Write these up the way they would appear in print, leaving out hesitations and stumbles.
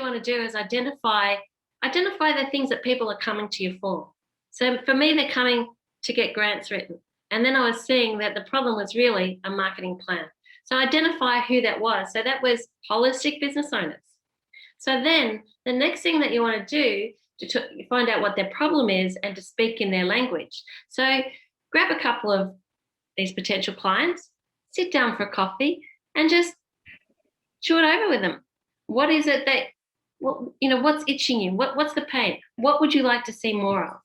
want to do is identify the things that people are coming to you for. So for me, they're coming to get grants written. And then I was seeing that the problem was really a marketing plan. So identify who that was. So that was holistic business owners. So then the next thing that you want to do to find out what their problem is and to speak in their language. So grab a couple of these potential clients, sit down for a coffee and just chew it over with them. What is it that, what's itching you? What's the pain? What would you like to see more of?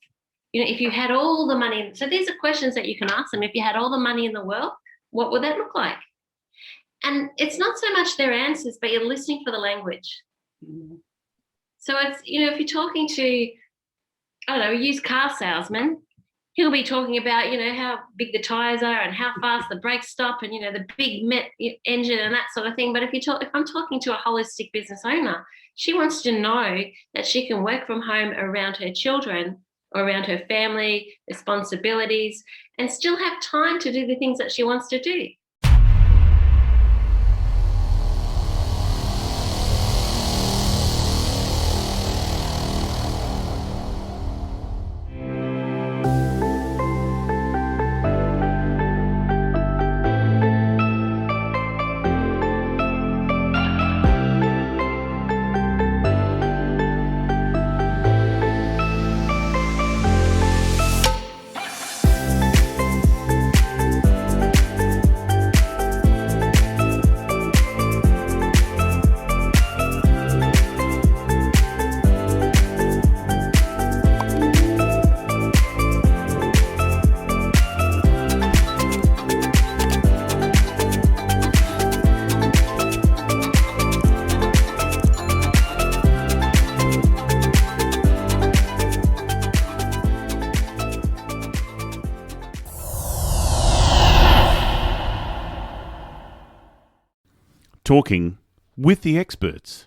If you had all the money, so these are questions that you can ask them. If you had all the money in the world, what would that look like? And it's not so much their answers, but you're listening for the language. Mm-hmm. So it's, if you're talking to, I don't know, a used car salesman, he'll be talking about, how big the tires are and how fast the brakes stop and, the big engine and that sort of thing. But if I'm talking to a holistic business owner, she wants to know that she can work from home around her children or around her family, responsibilities, and still have time to do the things that she wants to do. Talking with the experts.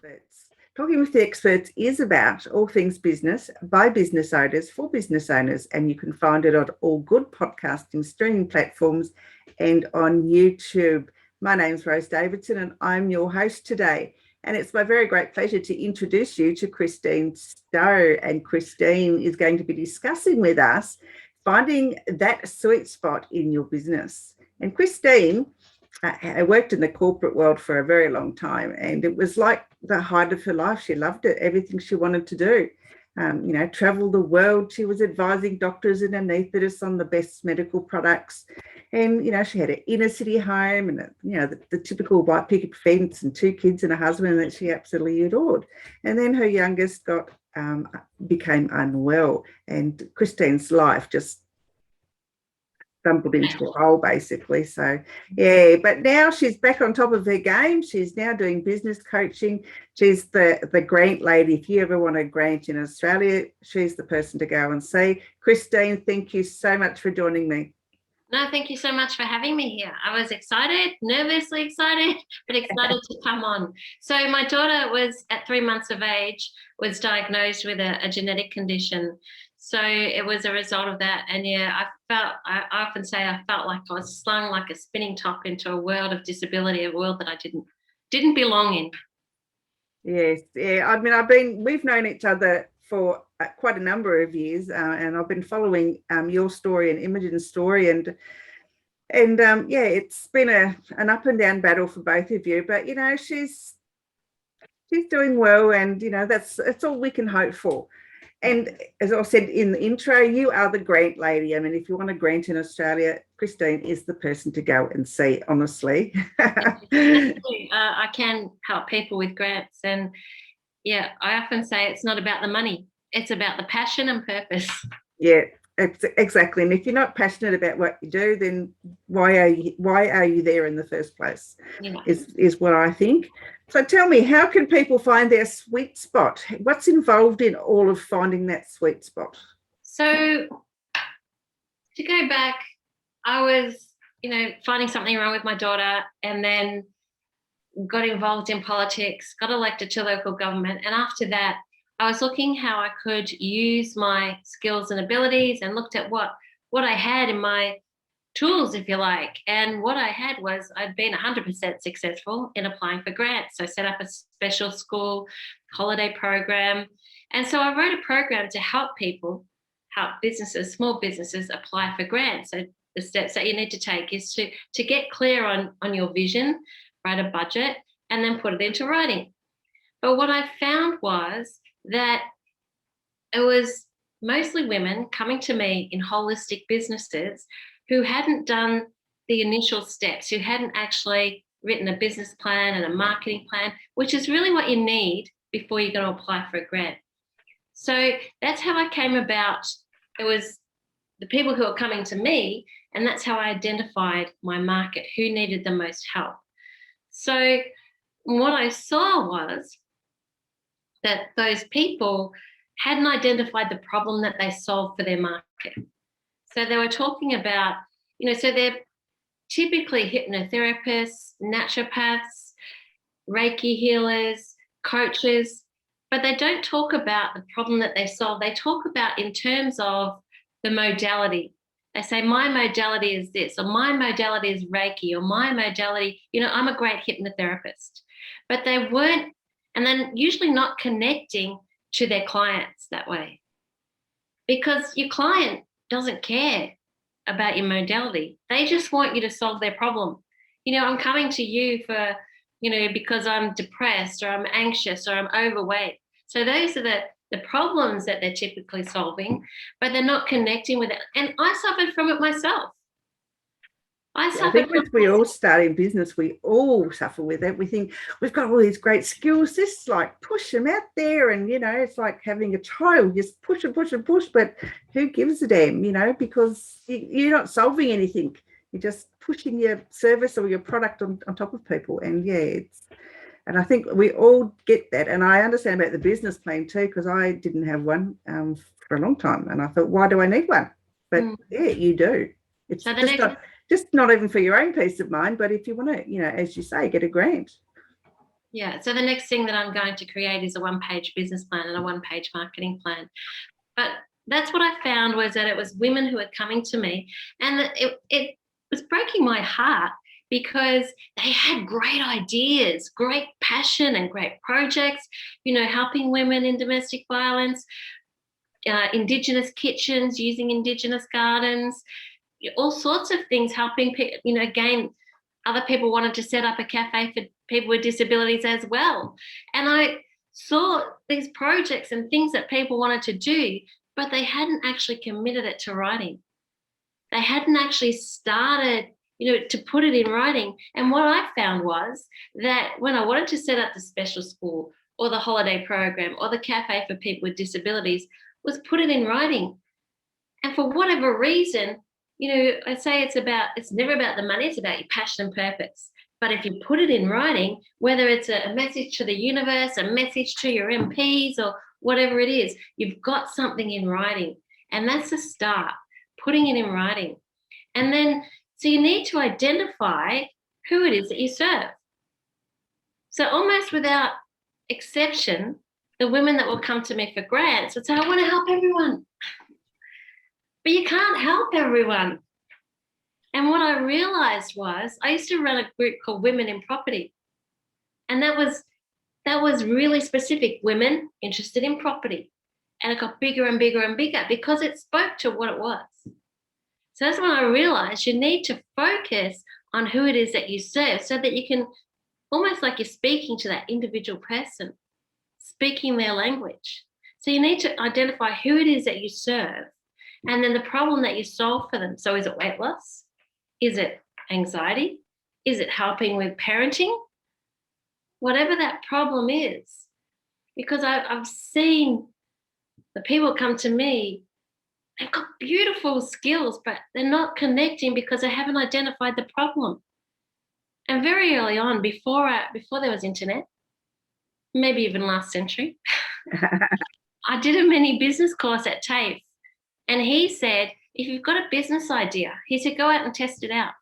Talking with the Experts is about all things business by business owners for business owners, and you can find it on all good podcasting streaming platforms and on YouTube. My name's Rose Davidson and I'm your host today. And it's my very great pleasure to introduce you to Christine Stow. And Christine is going to be discussing with us finding that sweet spot in your business. And Christine, I worked in the corporate world for a very long time, and it was like the height of her life. She loved it, everything she wanted to do. Travel the world. She was advising doctors and anaesthetists on the best medical products. And, she had an inner city home and, the typical white picket fence and 2 kids and a husband that she absolutely adored. And then her youngest became unwell, and Christine's life just stumbled into a hole, basically. So, yeah, but now she's back on top of her game. She's now doing business coaching. She's the grant lady. If you ever want a grant in Australia, she's the person to go and see. Christine, thank you so much for joining me. No, thank you so much for having me here. I was excited, nervously excited, but excited to come on. So my daughter was at 3 months of age, was diagnosed with a genetic condition. So it was a result of that. And I often say I felt like I was slung like a spinning top into a world of disability, a world that I didn't belong in. Yes, yeah. I mean, we've known each other for quite a number of years, and I've been following your story and Imogen's story, and it's been an up and down battle for both of you. But she's doing well, and that's all we can hope for. And as I said in the intro, you are the grant lady. I mean, if you want a grant in Australia, Christine is the person to go and see, honestly. I can help people with grants. And, I often say it's not about the money. It's about the passion and purpose. Yeah, exactly. And if you're not passionate about what you do, then why are you there in the first place? Is what I think. So tell me, how can people find their sweet spot? What's involved in all of finding that sweet spot? So to go back, I was, finding something wrong with my daughter, and then got involved in politics, got elected to local government. And after that, I was looking how I could use my skills and abilities, and looked at what I had in my tools, if you like. And what I had was I'd been 100% successful in applying for grants. So I set up a special school holiday program. And so I wrote a program to help people, help businesses, small businesses apply for grants. So the steps that you need to take is to get clear on your vision, write a budget, and then put it into writing. But what I found was that it was mostly women coming to me in holistic businesses who hadn't done the initial steps, who hadn't actually written a business plan and a marketing plan, which is really what you need before you're going to apply for a grant. So that's how I came about. It was the people who are coming to me, and that's how I identified my market, who needed the most help. So what I saw was that those people hadn't identified the problem that they solved for their market. So they were talking about, so they're typically hypnotherapists, naturopaths, Reiki healers, coaches, but they don't talk about the problem that they solve. They talk about in terms of the modality. They say, my modality is this, or my modality is Reiki, or my modality, I'm a great hypnotherapist. But they weren't, and then usually not connecting to their clients that way. Because your client doesn't care about your modality. They just want you to solve their problem. I'm coming to you for, because I'm depressed or I'm anxious or I'm overweight. So those are the problems that they're typically solving, but they're not connecting with it. And I suffered from it myself. I think when we all start in business, we all suffer with it. We think we've got all these great skills. Just like push them out there, and it's like having a child. Just push and push and push, but who gives a damn? Because you're not solving anything. You're just pushing your service or your product on top of people. And and I think we all get that. And I understand about the business plan too, because I didn't have one for a long time, and I thought, why do I need one? But you do. It's so just not even for your own peace of mind, but if you want to, as you say, get a grant. Yeah. So the next thing that I'm going to create is a one-page business plan and a one-page marketing plan. But that's what I found was that it was women who were coming to me, and it was breaking my heart because they had great ideas, great passion and great projects, helping women in domestic violence, Indigenous kitchens, using Indigenous gardens, all sorts of things, helping people, again, other people wanted to set up a cafe for people with disabilities as well. And I saw these projects and things that people wanted to do, but they hadn't actually committed it to writing. They hadn't actually started, to put it in writing. And what I found was that when I wanted to set up the special school or the holiday program or the cafe for people with disabilities, was put it in writing. And for whatever reason, I say it's never about the money, it's about your passion and purpose. But if you put it in writing, whether it's a message to the universe, a message to your MPs or whatever it is, you've got something in writing. And that's a start, putting it in writing. And then, so you need to identify who it is that you serve. So almost without exception, the women that will come to me for grants would say, I want to help everyone. But you can't help everyone. And what I realized was I used to run a group called Women in Property. And that was really specific, women interested in property. And it got bigger and bigger and bigger because it spoke to what it was. So that's when I realized you need to focus on who it is that you serve so that you can, almost like you're speaking to that individual person, speaking their language. So you need to identify who it is that you serve and then the problem that you solve for them. So is it weight loss? Is it anxiety? Is it helping with parenting? Whatever that problem is. Because I've seen the people come to me, they've got beautiful skills, but they're not connecting because they haven't identified the problem. And very early on, before there was internet, maybe even last century, I did a mini business course at TAFE. And he said, if you've got a business idea, he said, go out and test it out.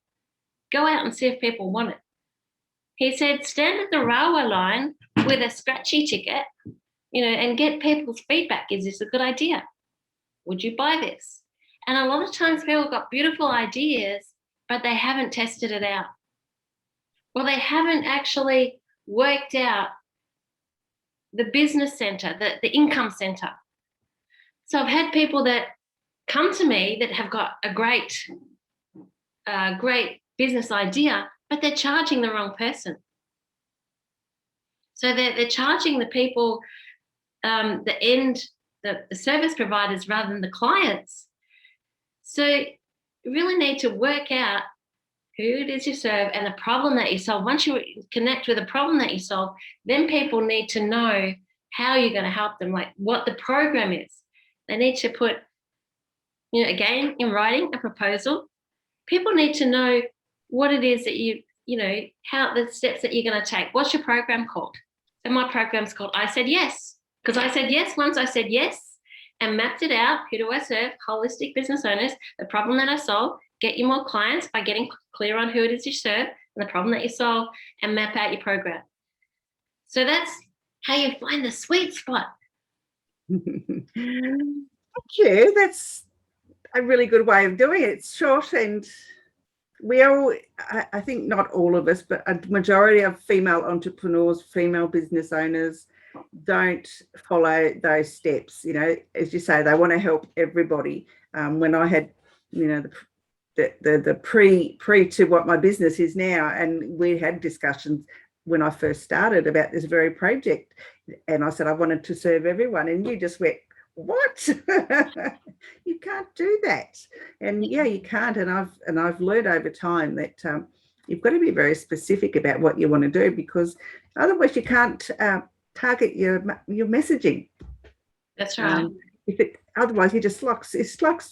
Go out and see if people want it. He said, stand at the railway line with a scratchy ticket, and get people's feedback. Is this a good idea? Would you buy this? And a lot of times people got beautiful ideas, but they haven't tested it out. Well, they haven't actually worked out the business center, the income center. So I've had people that come to me that have got a great business idea, but they're charging the wrong person. So they're charging the people, the service providers rather than the clients. So you really need to work out who it is you serve and the problem that you solve. Once you connect with the problem that you solve, then people need to know how you're going to help them, like what the program is. They need to put, again, in writing a proposal. People need to know what it is that how the steps that you're going to take. What's your program called? So my program's called I Said Yes, because I said yes once. I said yes and mapped it out. Who do I serve? Holistic business owners. The problem that I solve, get you more clients by getting clear on who it is you serve and the problem that you solve, and map out your program. So that's how you find the sweet spot. Thank you. That's a really good way of doing it. It's short, and I think not all of us, but a majority of female entrepreneurs, female business owners don't follow those steps. As you say, they want to help everybody. When I had, the pre to what my business is now, and we had discussions when I first started about this very project, and I said I wanted to serve everyone, and you just went, what? You can't do that. And yeah, you can't. And I've learned over time that you've got to be very specific about what you want to do, because otherwise you can't target your messaging. That's right. Otherwise you just it's like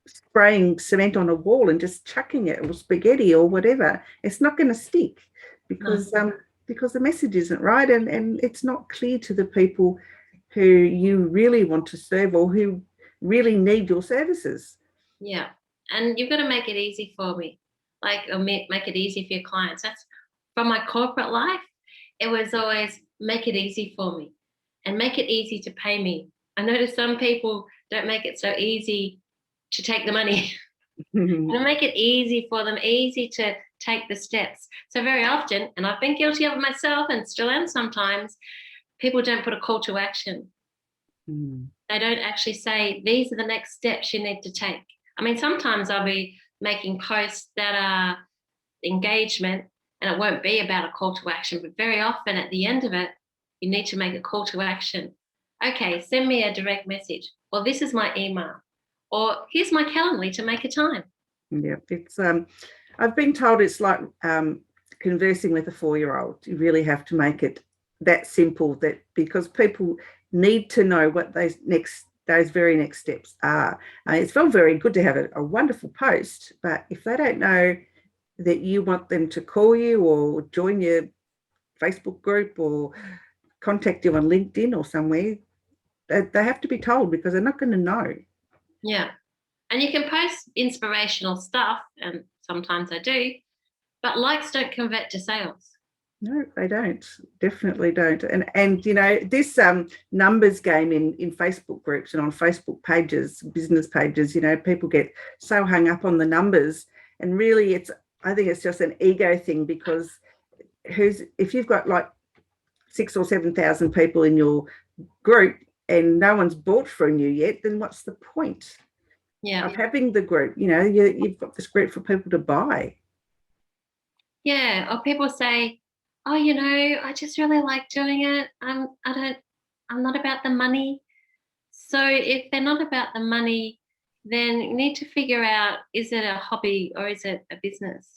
spraying cement on a wall and just chucking it, or spaghetti or whatever. It's not going to stick because the message isn't right, and it's not clear to the people who you really want to serve or who really need your services. Yeah. And you've got to make it easy for me, or make it easy for your clients. That's from my corporate life. It was always make it easy for me and make it easy to pay me. I notice some people don't make it so easy to take the money. Make it easy for them, easy to take the steps. So very often, and I've been guilty of it myself and still am sometimes, people don't put a call to action. They don't actually say, these are the next steps you need to take. I mean, sometimes I'll be making posts that are engagement and it won't be about a call to action, but very often at the end of it, you need to make a call to action. Okay, send me a direct message, or this is my email, or here's my Calendly to make a time. Yeah, it's I've been told it's like conversing with a 4-year-old. You really have to make it that simple, that because people need to know what those very next steps are. It's felt very good to have a wonderful post, but if they don't know that you want them to call you or join your Facebook group or contact you on LinkedIn or somewhere, they have to be told, because they're not going to know. Yeah. And you can post inspirational stuff, and sometimes I do, but likes don't convert to sales. No, they don't. Definitely don't. And this numbers game in Facebook groups and on Facebook pages, business pages, people get so hung up on the numbers, and really I think it's just an ego thing, because if you've got like 6,000 or 7,000 people in your group and no one's bought from you yet, then what's the point of having the group? You've got this group for people to buy. Yeah. Or people say, oh, I just really like doing it. I'm not about the money. So if they're not about the money, then you need to figure out, is it a hobby or is it a business?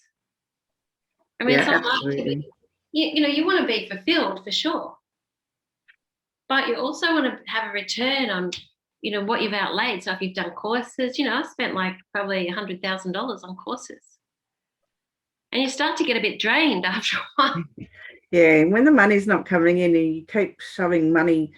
I mean, absolutely. You want to be fulfilled for sure, but you also want to have a return on, what you've outlaid. So if you've done courses, I spent like probably $100,000 on courses. And you start to get a bit drained after a while. Yeah, when the money's not coming in and you keep shoving money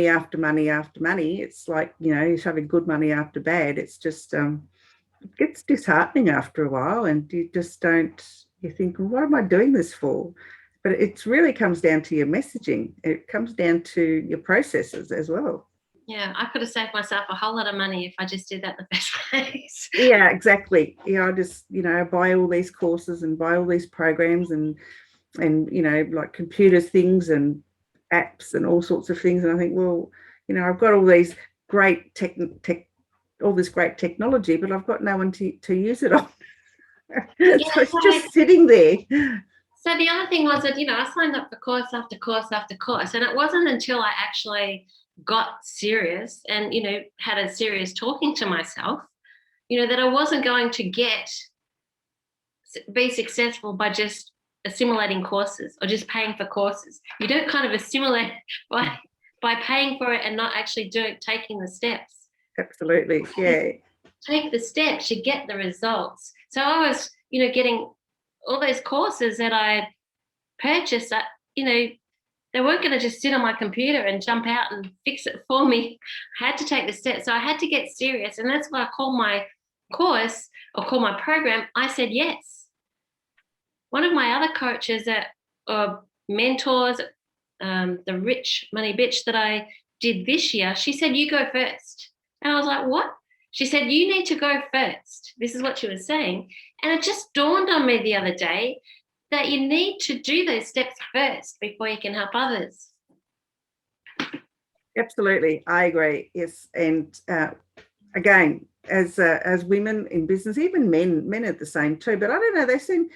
after money after money, it's like, you're shoving good money after bad. It's just, it gets disheartening after a while, and you think, what am I doing this for? But it really comes down to your messaging. It comes down to your processes as well. Yeah, I could have saved myself a whole lot of money if I just did that in the first place. Yeah, exactly. I just, buy all these courses and buy all these programs and like computer things and apps and all sorts of things. And I think, well, I've got all these great all this great technology, but I've got no one to use it on. Yeah, So it's just sitting there. so the other thing was that, I signed up for course after course after course. And it wasn't until I actually got serious and, had a serious talking to myself, that I wasn't going to be successful by just assimilating courses or just paying for courses. You don't kind of assimilate by paying for it and not actually taking the steps. Absolutely, yeah. Take the steps, you get the results. So I was, getting all those courses that I purchased that, they weren't going to just sit on my computer and jump out and fix it for me. I had to take the steps. So I had to get serious. And that's why I called my course or call my program, I said yes. One of my other coaches mentors, the Rich Money Bitch that I did this year, she said, you go first. And I was like, what? She said, you need to go first. This is what she was saying. And it just dawned on me the other day that you need to do those steps first before you can help others. Absolutely, I agree. Yes, and again, as women in business, even men are the same too. But I don't know, they seem,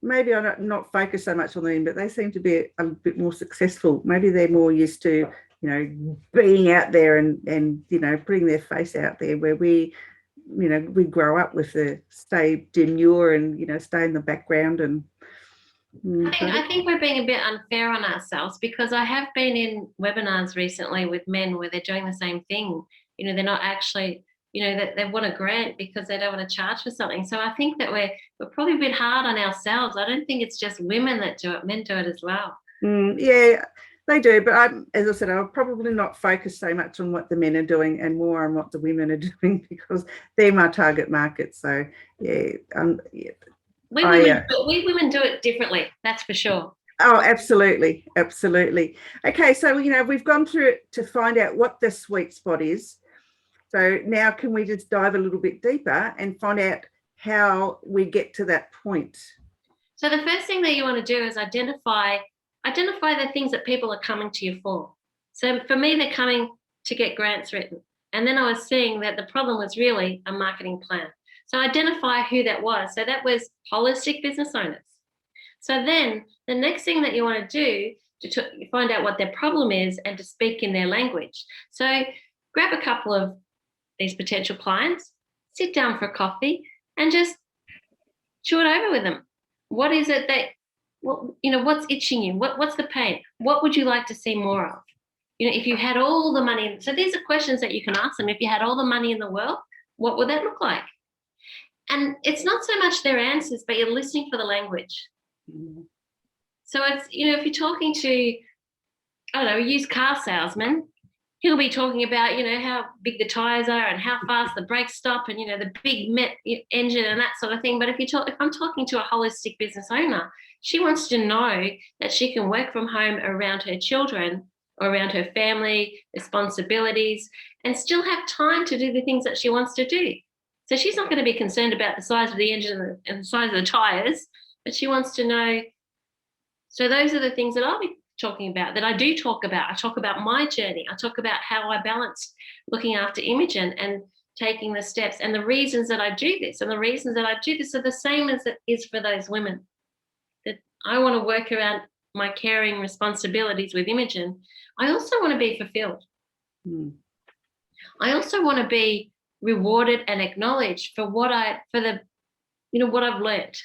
maybe I'm not focused so much on them, but they seem to be a bit more successful. Maybe they're more used to, being out there and putting their face out there, where we grow up with the stay demure and stay in the background. And I think we're being a bit unfair on ourselves, because I have been in webinars recently with men where they're doing the same thing. They're not actually, that they want a grant because they don't want to charge for something. So I think that we're probably a bit hard on ourselves. I don't think it's just women that do it, men do it as well. Yeah, they do. But as I said, I'll probably not focus so much on what the men are doing and more on what the women are doing, because they're my target market. So yeah. We women do it differently, that's for sure. Oh, absolutely. Absolutely. Okay, so, we've gone through it to find out what the sweet spot is. So now can we just dive a little bit deeper and find out how we get to that point? So the first thing that you want to do is identify the things that people are coming to you for. So for me, they're coming to get grants written. And then I was seeing that the problem was really a marketing plan. So identify who that was. So that was holistic business owners. So then the next thing that you want to do to find out what their problem is and to speak in their language. So grab a couple of these potential clients, sit down for coffee and just chew it over with them. What is it that, what's itching you? What's the pain? What would you like to see more of? If you had all the money. So these are questions that you can ask them. If you had all the money in the world, what would that look like? And it's not so much their answers, but you're listening for the language. Mm-hmm. So it's, if you're talking to, I don't know, a used car salesman, he'll be talking about, how big the tires are and how fast the brakes stop and, the big engine and that sort of thing. But if I'm talking to a holistic business owner, she wants to know that she can work from home around her children or around her family, responsibilities, and still have time to do the things that she wants to do. So she's not going to be concerned about the size of the engine and the size of the tires, but she wants to know. So those are the things that I'll be talking about, that I do talk about. I talk about my journey. I talk about how I balance looking after Imogen and taking the steps and the reasons that I do this. And the reasons that I do this are the same as it is for those women. That I want to work around my caring responsibilities with Imogen. I also want to be fulfilled. I also want to be rewarded and acknowledged for what I've learned.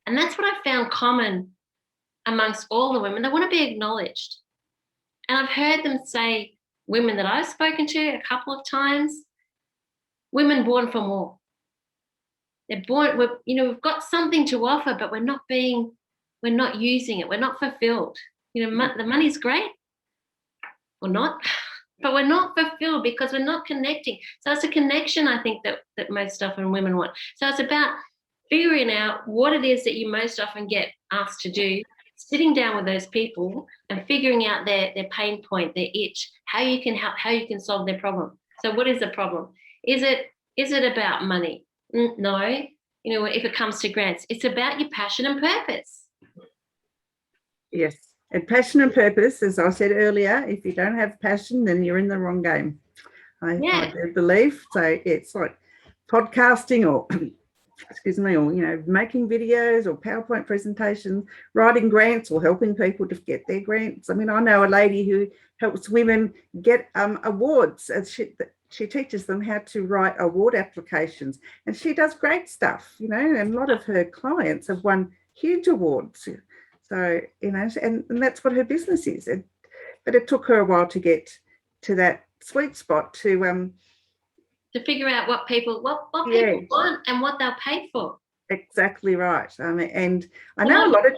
And that's what I found common amongst all the women. They want to be acknowledged. And I've heard them say, women that I've spoken to a couple of times, women born for more. They're born, we've got something to offer, but we're not using it. We're not fulfilled. The money's great or not, but we're not fulfilled because we're not connecting. So it's a connection, I think, that most often women want. So it's about figuring out what it is that you most often get asked to do, sitting down with those people and figuring out their pain point, their itch, how you can help, how you can solve their problem. So what is the problem? Is it about money? No. You know, if it comes to grants, it's about your passion and purpose. Yes. And passion and purpose, as I said earlier, if you don't have passion, then you're in the wrong game. I do believe. So it's like podcasting or excuse me, or, you know, making videos or PowerPoint presentations, writing grants or helping people to get their grants. I mean, I know a lady who helps women get awards. She teaches them how to write award applications, and she does great stuff, you know, and a lot of her clients have won huge awards. So, you know, and that's what her business is. But it took her a while to get to that sweet spot to figure out what people want and what they'll pay for. Exactly right. I mean, and I know a lot of,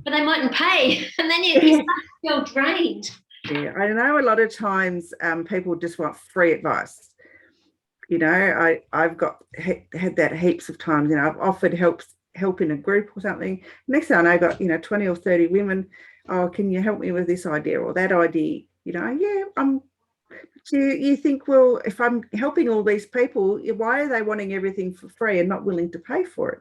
but they mightn't pay, and then you start to feel drained. Yeah, I know a lot of times people just want free advice. You know, I've had that heaps of times. You know, I've offered help in a group or something. Next thing I know, I got, you know, 20 or 30 women. Oh, can you help me with this idea or that idea? You know, yeah, you think, well, if I'm helping all these people, why are they wanting everything for free and not willing to pay for it?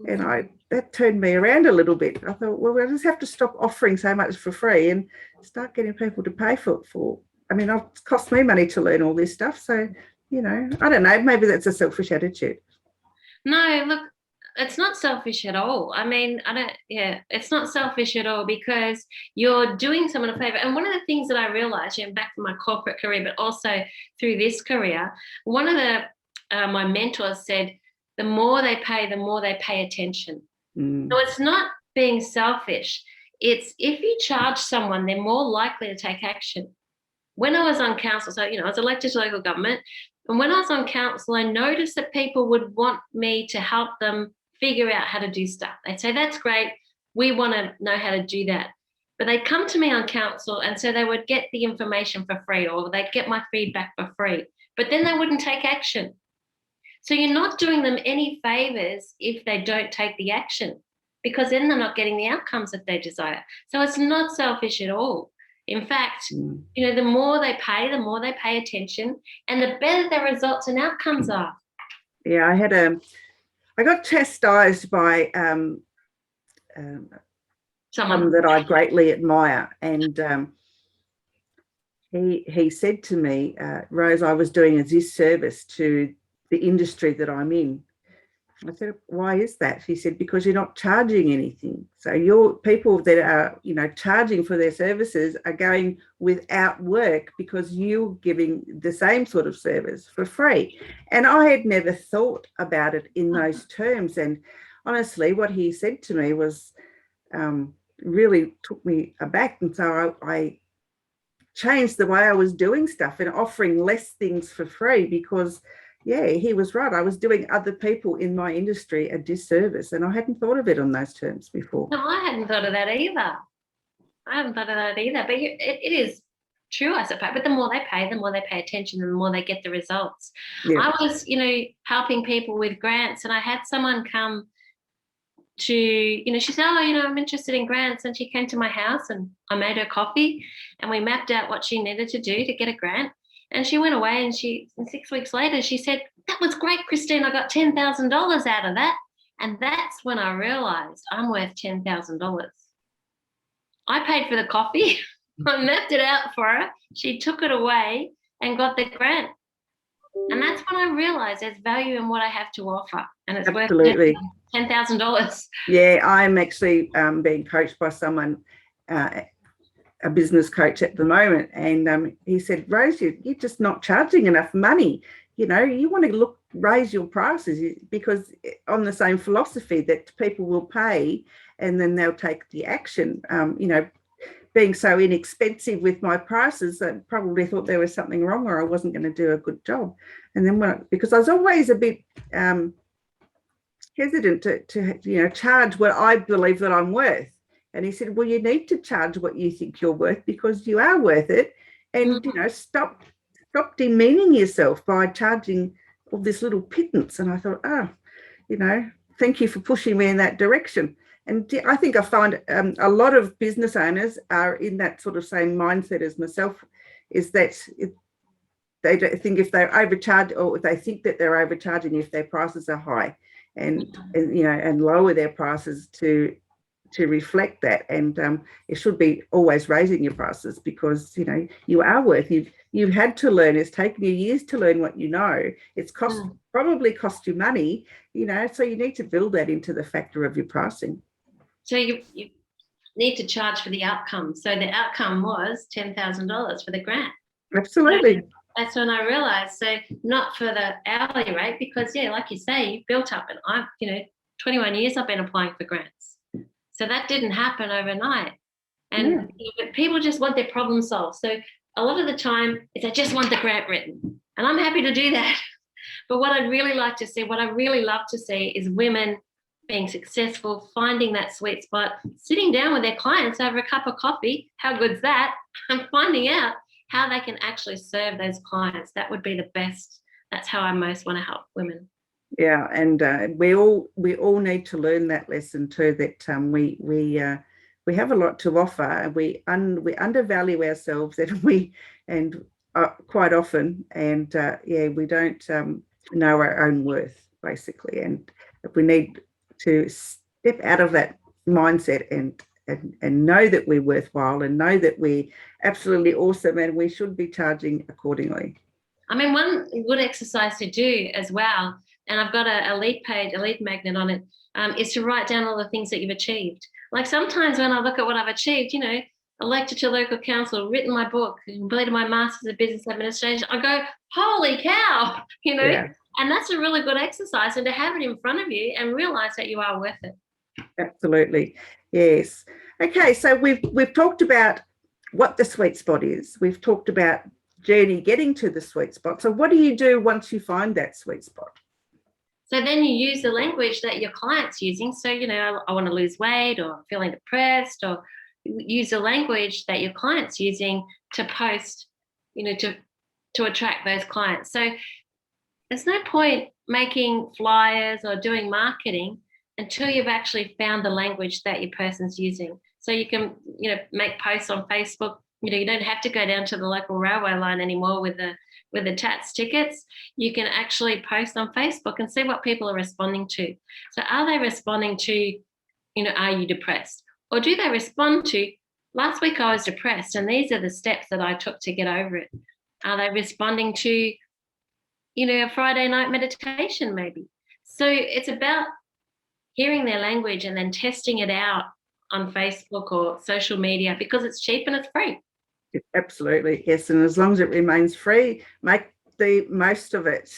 And that turned me around a little bit. I thought, well, I just have to stop offering so much for free and start getting people to pay for it. I mean, it's cost me money to learn all this stuff. So, you know, I don't know, maybe that's a selfish attitude. No, look, it's not selfish at all. I mean, it's not selfish at all, because you're doing someone a favor. And one of the things that I realized, you know, back from my corporate career, but also through this career, one of my mentors said, the more they pay attention. So it's not being selfish. It's if you charge someone, they're more likely to take action. When I was on council, so, you know, I was elected to local government, and when I was on council, I noticed that people would want me to help them figure out how to do stuff. They'd say, that's great, we want to know how to do that. But they'd come to me on council, and so they would get the information for free, or they'd get my feedback for free, but then they wouldn't take action. So you're not doing them any favors if they don't take the action, because then they're not getting the outcomes that they desire. So it's not selfish at all. In fact, you know, the more they pay attention, and the better their results and outcomes are. Yeah, I got chastised by someone that I greatly admire, and he said to me, Rose, I was doing a disservice to the industry that I'm in. I said, why is that? He said, because you're not charging anything. So your people that are, you know, charging for their services are going without work because you're giving the same sort of service for free. And I had never thought about it in those terms. And honestly, what he said to me was really took me aback. And so I changed the way I was doing stuff and offering less things for free, because yeah, he was right. I was doing other people in my industry a disservice, and I hadn't thought of it on those terms before. No, I hadn't thought of that either. But it is true, I suppose. But the more they pay attention, and the more they get the results. Yeah. I was, you know, helping people with grants, and I had someone come to, you know, she said, oh, you know, I'm interested in grants. And she came to my house, and I made her coffee, and we mapped out what she needed to do to get a grant. And she went away, and 6 weeks later, she said, that was great, Christine. I got $10,000 out of that. And that's when I realized I'm worth $10,000. I paid for the coffee. I mapped it out for her. She took it away and got the grant. And that's when I realized there's value in what I have to offer. And it's Absolutely. worth $10,000. Yeah, I'm actually being coached by someone, a business coach at the moment, and he said, Rose, you're just not charging enough money. You know, you want to raise your prices, because on the same philosophy that people will pay and then they'll take the action. You know, being so inexpensive with my prices, I probably thought there was something wrong, or I wasn't going to do a good job. And then because I was always a bit hesitant to you know, charge what I believe that I'm worth. And he said, well, you need to charge what you think you're worth, because you are worth it. And, you know, stop demeaning yourself by charging all this little pittance. And I thought, you know, thank you for pushing me in that direction. I think I find a lot of business owners are in that sort of same mindset as myself, is that they don't think if they're overcharged, or they think that they're overcharging if their prices are high, and and lower their prices to reflect that. And it should be always raising your prices, because you are worth. You've had to learn. It's taken you years to learn what you know. It's probably cost you money. So you need to build that into the factor of your pricing. So you need to charge for the outcome. So the outcome was $10,000 for the grant. Absolutely. So that's when I realized. So not for the hourly rate, because like you say, you built up, and I've 21 years I've been applying for grants. So that didn't happen overnight. And people just want their problem solved. So a lot of the time they just want the grant written, and I'm happy to do that. But what I'd really like to see, what I really love to see, is women being successful, finding that sweet spot, sitting down with their clients over a cup of coffee. How good's that? And finding out how they can actually serve those clients. That would be the best. That's how I most want to help women. Yeah, and we all need to learn that lesson too. That we have a lot to offer. We undervalue ourselves, and quite often, and we don't know our own worth, basically. And we need to step out of that mindset and know that we're worthwhile, and know that we're absolutely awesome, and we should be charging accordingly. I mean, one good exercise to do as well, and I've got a lead page, a lead magnet on it, is to write down all the things that you've achieved. Like sometimes when I look at what I've achieved, elected to local council, written my book, completed my master's of business administration, I go, holy cow, Yeah. And that's a really good exercise, and to have it in front of you and realize that you are worth it. Absolutely. Yes. Okay, so we've talked about what the sweet spot is. We've talked about journey getting to the sweet spot. So what do you do once you find that sweet spot? So then you use the language that your client's using. So, I want to lose weight, or I'm feeling depressed, or use the language that your client's using to post, to attract those clients. So there's no point making flyers or doing marketing until you've actually found the language that your person's using. So you can, make posts on Facebook. You don't have to go down to the local railway line anymore with the TATS tickets. You can actually post on Facebook and see what people are responding to. So are they responding to, are you depressed? Or do they respond to, last week I was depressed and these are the steps that I took to get over it? Are they responding to, a Friday night meditation maybe? So it's about hearing their language and then testing it out on Facebook or social media, because it's cheap and it's free. Absolutely, yes. And as long as it remains free, make the most of it.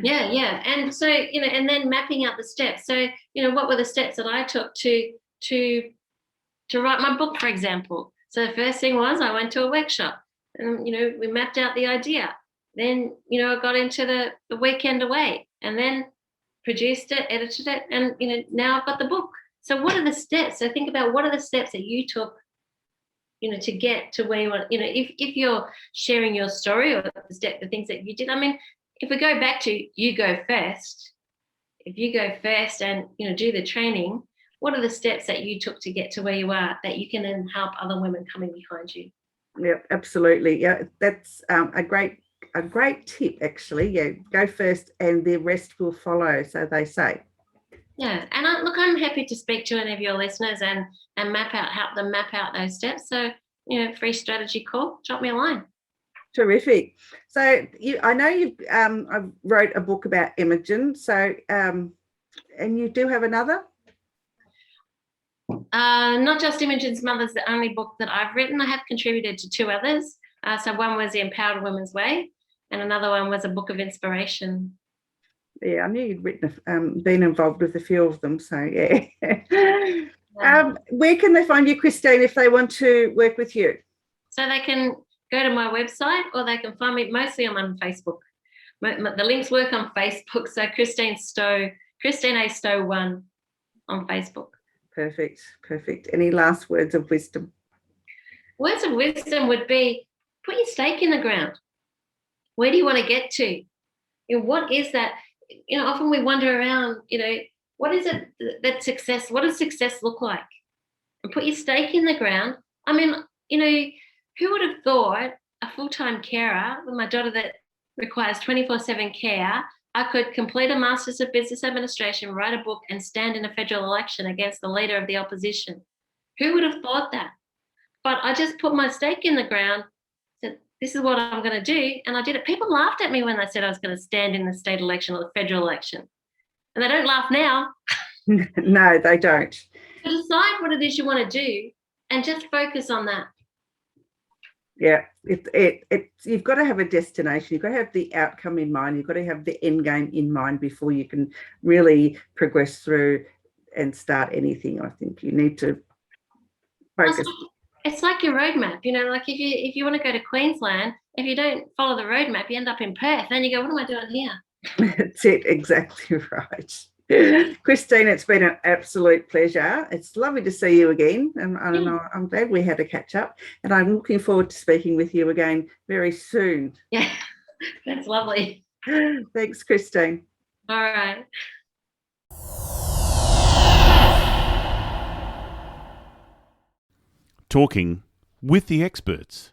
Yeah. And so, and then mapping out the steps. So, what were the steps that I took to write my book, for example? So the first thing was I went to a workshop and, we mapped out the idea. Then, I got into the weekend away and then produced it, edited it, and, now I've got the book. So what are the steps? So think about what are the steps that you took, to get to where you want, if you're sharing your story or the things that you did. I mean, if we go back to you go first, if you go first and, do the training, what are the steps that you took to get to where you are that you can then help other women coming behind you? Yeah, absolutely. Yeah, that's a great tip, actually. Yeah, go first and the rest will follow, so they say. Yeah, and I'm happy to speak to any of your listeners and help them map out those steps. So, free strategy call, drop me a line. Terrific. So I know you I wrote a book about Imogen. So and you do have another? Not just Imogen's Mother's the only book that I've written. I have contributed to two others. So one was The Empowered Woman's Way, and another one was a book of inspiration. Yeah, I knew you'd been involved with a few of them. So yeah. Where can they find you, Christine, if they want to work with you? So they can go to my website, or they can find me. Mostly I'm on Facebook. The links work on Facebook. So Christine A. Stow 1 on Facebook. Perfect. Any last words of wisdom? Words of wisdom would be, put your stake in the ground. Where do you want to get to? What is that? Often we wander around, what is it that success, what does success look like? And put your stake in the ground. I mean, who would have thought a full-time carer with my daughter that requires 24/7 care, I could complete a Master's of Business Administration, write a book, and stand in a federal election against the leader of the opposition? Who would have thought that? But I just put my stake in the ground, said, this is what I'm going to do, and I did it. People laughed at me when I said I was going to stand in the state election or the federal election. And they don't laugh now. No, they don't. So decide what it is you want to do and just focus on that. Yeah, you've got to have a destination. You've got to have the outcome in mind. You've got to have the end game in mind before you can really progress through and start anything. I think you need to focus. It's like your roadmap, like if you want to go to Queensland, if you don't follow the roadmap, you end up in Perth. Then you go, what am I doing here? That's it, exactly right. Christine, it's been an absolute pleasure. It's lovely to see you again. And I'm glad we had a catch up. And I'm looking forward to speaking with you again very soon. Yeah, that's lovely. Thanks, Christine. All right. Talking with the experts.